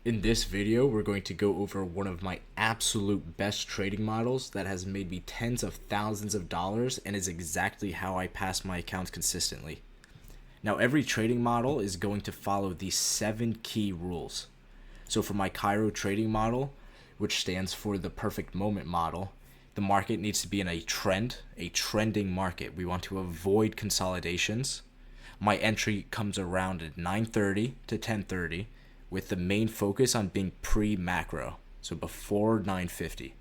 In this video, we're going to go over one of my absolute best trading models that has made me tens of thousands of dollars and is exactly how I pass my accounts consistently. Now, every trading model is going to follow these 7 key rules. So for my Kairo trading model, which stands for the perfect moment model, the market needs to be in a trending market. We want to avoid consolidations. My entry comes around at 9:30 to 10:30 with the main focus on being pre-macro, so before 9:50.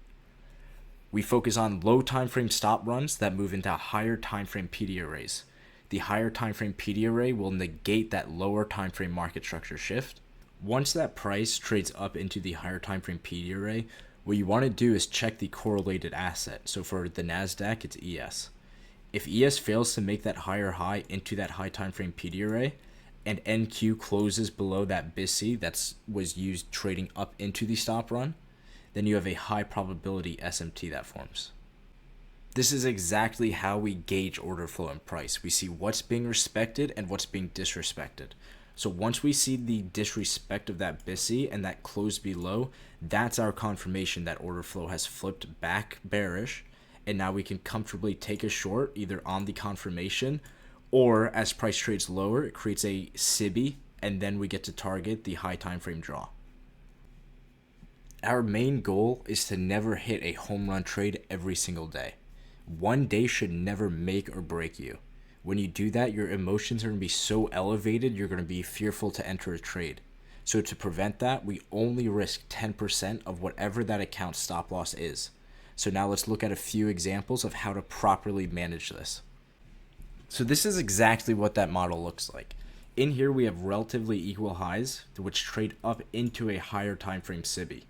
We focus on low time frame stop runs that move into higher time frame PD arrays. The higher time frame PD array will negate that lower time frame market structure shift. Once that price trades up into the higher time frame PD array, what you want to do is check the correlated asset. So for the NASDAQ, it's ES. If ES fails to make that higher high into that high time frame PD array, and NQ closes below that BISI that was used trading up into the stop run, then you have a high probability SMT that forms. This is exactly how we gauge order flow and price. We see what's being respected and what's being disrespected. So once we see the disrespect of that BISI and that close below, that's our confirmation that order flow has flipped back bearish, and now we can comfortably take a short either on the confirmation, or as price trades lower, it creates a SIBI, and then we get to target the high time frame draw. Our main goal is to never hit a home run trade every single day. One day should never make or break you. When you do that, your emotions are going to be so elevated, you're going to be fearful to enter a trade. So to prevent that, we only risk 10% of whatever that account stop loss is. So now let's look at a few examples of how to properly manage this. So this is exactly what that model looks like. In here, we have relatively equal highs, which trade up into a higher time frame SIBI.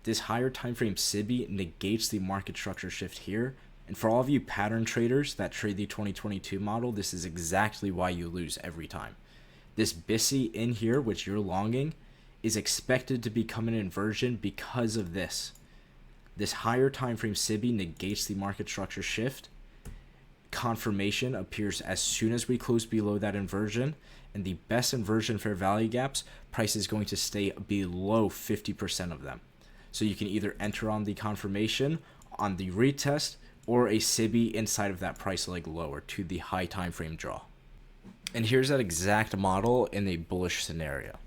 This higher time frame SIBI negates the market structure shift here. And for all of you pattern traders that trade the 2022 model, this is exactly why you lose every time. This BISI in here, which you're longing, is expected to become an inversion because of this. This higher time frame SIBI negates the market structure shift. Confirmation appears as soon as we close below that inversion, and the best inversion fair value gaps, price is going to stay below 50% of them. So you can either enter on the confirmation, on the retest, or a SIBI inside of that price leg lower to the high time frame draw. And here's that exact model in a bullish scenario.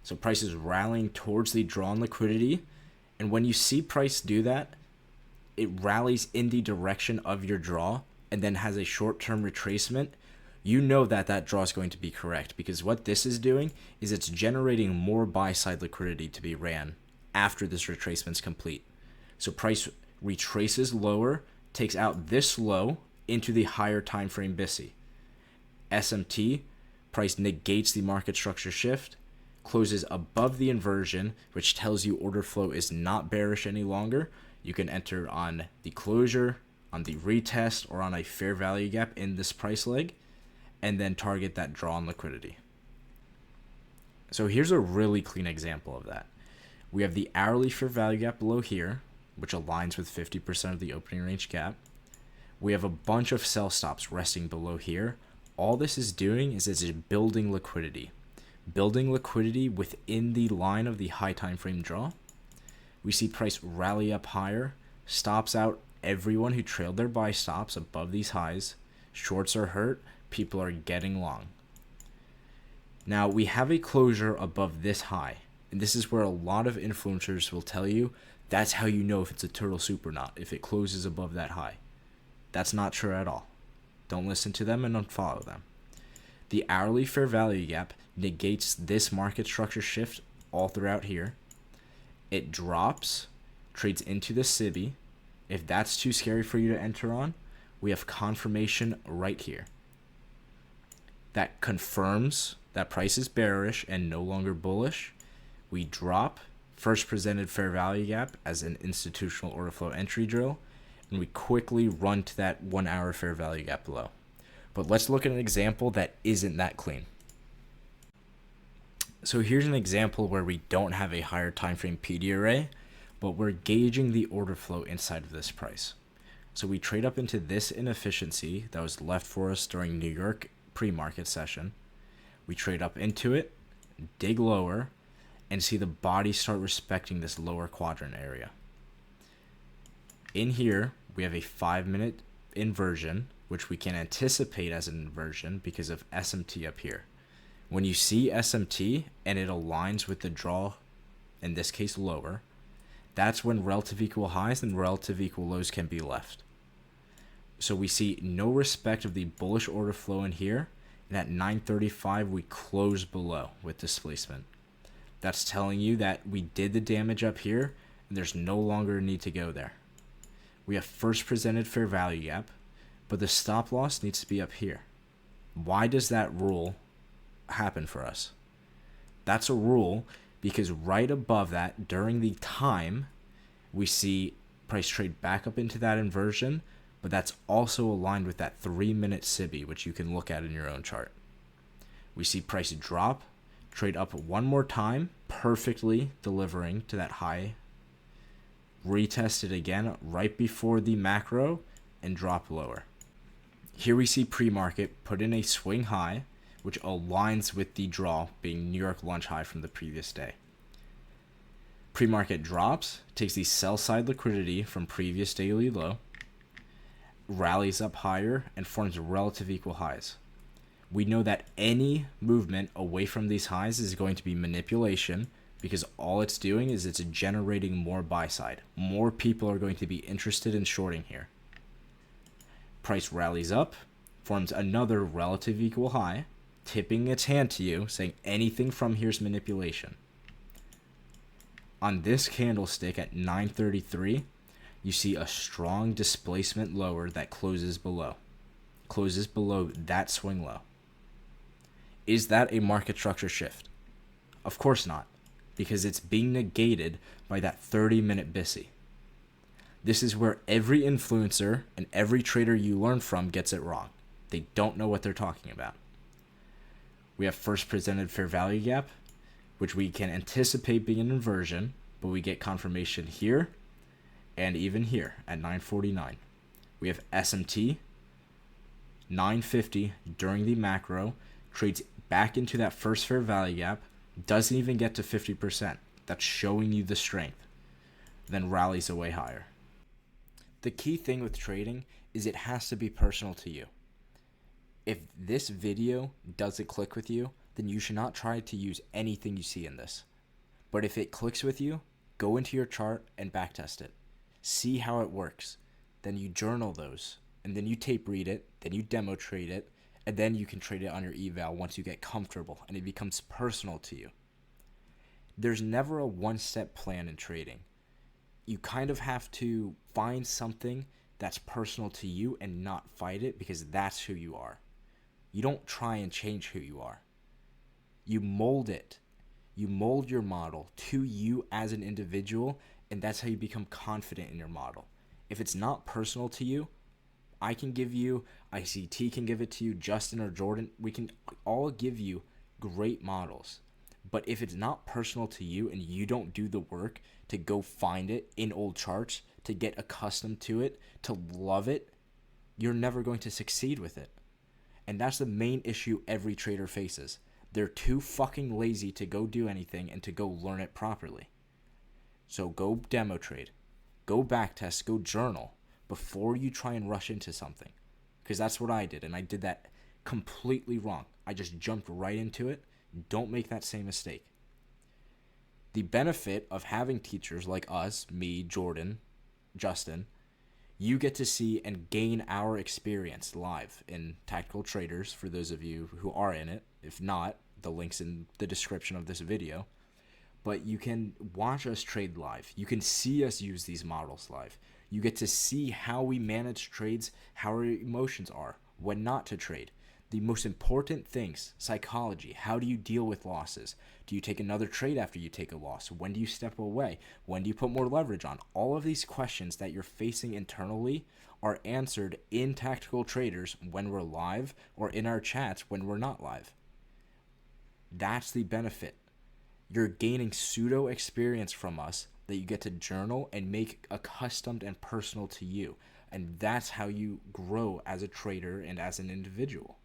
So price is rallying towards the drawn liquidity, and when you see price do that, it rallies in the direction of your draw and then has a short-term retracement. You know that that draw is going to be correct, because what this is doing is it's generating more buy-side liquidity to be ran after this retracement is complete. So price retraces lower, takes out this low into the higher time frame BISI. SMT, price negates the market structure shift, closes above the inversion, which tells you order flow is not bearish any longer. You can enter on the closure, on the retest, or on a fair value gap in this price leg, and then target that draw on liquidity. So here's a really clean example of that. We have the hourly fair value gap below here, which aligns with 50% of the opening range gap. We have a bunch of sell stops resting below here. All this is doing is it's building liquidity. Building liquidity within the line of the high time frame draw. We see price rally up higher, stops out everyone who trailed their buy stops above these highs. Shorts are hurt, people are getting long. Now we have a closure above this high, and this is where a lot of influencers will tell you that's how you know if it's a turtle soup or not, if it closes above that high. That's not true at all. Don't listen to them and unfollow them. The hourly fair value gap negates this market structure shift all throughout here. It drops, trades into the SIBI. If that's too scary for you to enter on, we have confirmation right here. That confirms that price is bearish and no longer bullish. We drop first presented fair value gap as an institutional order flow entry drill, and we quickly run to that 1 hour fair value gap below. But let's look at an example that isn't that clean. So here's an example where we don't have a higher time frame PD array, but we're gauging the order flow inside of this price. So we trade up into this inefficiency that was left for us during New York pre-market session. We trade up into it, dig lower, and see the body start respecting this lower quadrant area. In here, we have a 5-minute inversion, which we can anticipate as an inversion because of SMT up here. When you see SMT and it aligns with the draw, in this case lower, that's when relative equal highs and relative equal lows can be left. So we see no respect of the bullish order flow in here, and at 9:35 we close below with displacement. That's telling you that we did the damage up here and there's no longer a need to go there. We have first presented fair value gap, but the stop loss needs to be up here. Why does that rule happen for us? That's a rule because right above that, during the time, we see price trade back up into that inversion, but that's also aligned with that 3-minute SIBI, which you can look at in your own chart. We see price drop, trade up one more time, perfectly delivering to that high, retest it again right before the macro, and drop lower. Here we see pre-market put in a swing high, which aligns with the draw being New York lunch high from the previous day. Pre-market drops, takes the sell side liquidity from previous daily low, rallies up higher, and forms relative equal highs. We know that any movement away from these highs is going to be manipulation because all it's doing is it's generating more buy side. More people are going to be interested in shorting here. Price rallies up, forms another relative equal high, tipping its hand to you, saying anything from here is manipulation. On this candlestick at 9:33, you see a strong displacement lower that closes below that swing low. Is that a market structure shift? Of course not, because it's being negated by that 30-minute BISI. This is where every influencer and every trader you learn from gets it wrong. They don't know what they're talking about. We have first presented fair value gap, which we can anticipate being an inversion, but we get confirmation here and even here at 9:49. We have SMT, 950 during the macro, trades back into that first fair value gap, doesn't even get to 50%. That's showing you the strength. Then rallies away higher. The key thing with trading is it has to be personal to you. If this video doesn't click with you, then you should not try to use anything you see in this. But if it clicks with you, go into your chart and backtest it. See how it works. Then you journal those, and then you tape read it, then you demo trade it, and then you can trade it on your eval once you get comfortable and it becomes personal to you. There's never a one-step plan in trading. You kind of have to find something that's personal to you and not fight it because that's who you are. You don't try and change who you are. You mold it. You mold your model to you as an individual, and that's how you become confident in your model. If it's not personal to you, I can give you, ICT can give it to you, Justin or Jordan, we can all give you great models. But if it's not personal to you and you don't do the work to go find it in old charts, to get accustomed to it, to love it, you're never going to succeed with it. And that's the main issue every trader faces. They're too fucking lazy to go do anything and to go learn it properly. So go demo trade, go backtest, go journal before you try and rush into something. Because that's what I did, and I did that completely wrong. I just jumped right into it. Don't make that same mistake. The benefit of having teachers like us, me, Jordan, Justin, you get to see and gain our experience live in Tactical Traders for those of you who are in it. If not, the link's in the description of this video. But you can watch us trade live. You can see us use these models live. You get to see how we manage trades, how our emotions are, when not to trade. The most important things, psychology. How do you deal with losses? Do you take another trade after you take a loss? When do you step away? When do you put more leverage on? All of these questions that you're facing internally are answered in Tactical Traders when we're live or in our chats when we're not live. That's the benefit. You're gaining pseudo experience from us that you get to journal and make accustomed and personal to you. And that's how you grow as a trader and as an individual.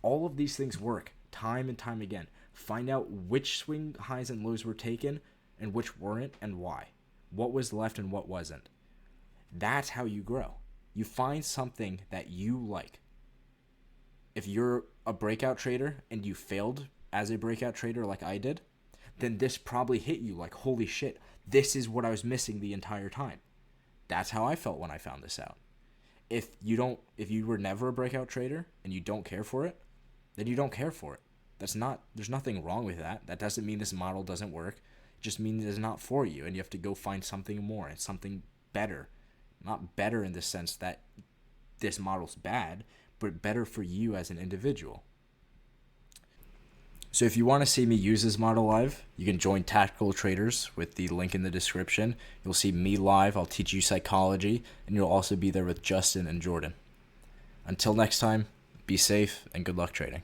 All of these things work time and time again. Find out which swing highs and lows were taken and which weren't and why. What was left and what wasn't. That's how you grow. You find something that you like. If you're a breakout trader and you failed as a breakout trader like I did, then this probably hit you like, holy shit, this is what I was missing the entire time. That's how I felt when I found this out. If you were never a breakout trader and you don't care for it, then you don't care for it. There's nothing wrong with that. That doesn't mean this model doesn't work. It just means it's not for you, and you have to go find something more and something better. Not better in the sense that this model's bad, but better for you as an individual. So if you want to see me use this model live, you can join Tactical Traders with the link in the description. You'll see me live. I'll teach you psychology, and you'll also be there with Justin and Jordan. Until next time, be safe and good luck trading.